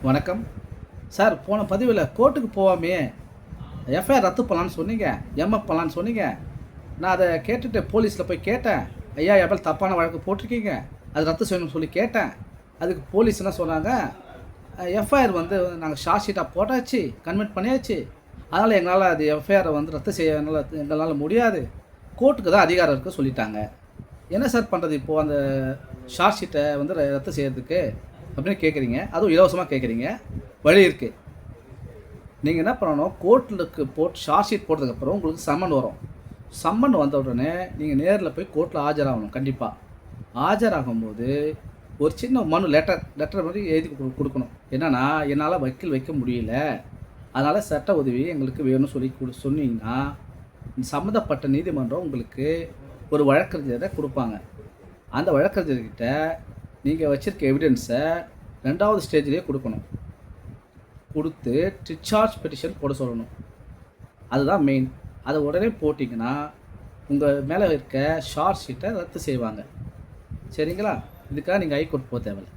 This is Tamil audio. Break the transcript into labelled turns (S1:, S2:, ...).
S1: வணக்கம் சார். போன பதிவில் கோர்ட்டுக்கு போகாமே எஃப்ஐஆர் ரத்து பண்ணலான்னு சொன்னீங்க, எம்எஃப் பண்ணலான்னு சொன்னீங்க. நான் அதை கேட்டுட்டு போலீஸில் போய் கேட்டேன். ஐயா எவ்வளோ தப்பான வழக்கு போட்டிருக்கீங்க, அது ரத்து செய்யணும்னு சொல்லி கேட்டேன். அதுக்கு போலீஸ் என்ன சொன்னாங்க, எஃப்ஐஆர் நாங்கள் ஷார்ட் ஷீட்டாக போட்டாச்சு, கன்வெர்ட் பண்ணியாச்சு, அதனால் எங்களால் அது எஃப்ஐஆரை ரத்து செய்ய எங்களால் முடியாது, கோர்ட்டுக்கு தான் அதிகாரம் இருக்குது சொல்லிட்டாங்க. என்ன சார் பண்ணுறது இப்போது அந்த ஷார்ட் ஷீட்டை ரத்து செய்யறதுக்கு அப்படின்னு கேட்குறீங்க. அதுவும் இலவசமாக கேட்குறீங்க. வழி இருக்குது. நீங்கள் என்ன பண்ணணும், கோர்ட்டுக்கு போட்டு ஷார்ட் ஷீட் போட்டதுக்கப்புறம் உங்களுக்கு சம்மன் வரும். சம்மன் வந்த உடனே நீங்கள் நேரில் போய் கோர்ட்டில் ஆஜராகணும். கண்டிப்பாக ஆஜராகும்போது ஒரு சின்ன மனு லெட்டர் மாதிரி எழுதி கொடுக்கணும். என்னென்னா, என்னால் வக்கீல் வைக்க முடியல, அதனால் சட்ட உதவி எங்களுக்கு வேணும்னு சொல்லி சொன்னீங்கன்னா சம்மந்தப்பட்ட நீதிமன்றம் உங்களுக்கு ஒரு வழக்கறிஞரை கொடுப்பாங்க. அந்த வழக்கறிஞர்கிட்ட நீங்கள் வச்சுருக்க எவிடன்ஸை 2வது ஸ்டேஜ்லேயே கொடுக்கணும். கொடுத்து டிஸ்சார்ஜ் பெட்டிஷன் போட சொல்லணும். அதுதான் மெயின். அதை உடனே போட்டிங்கன்னா உங்கள் மேலே இருக்க ஷார்ட் ஷீட்டை ரத்து செய்வாங்க. சரிங்களா? இதுக்காக நீங்கள் ஹைகோர்ட் போக தேவையில்லை.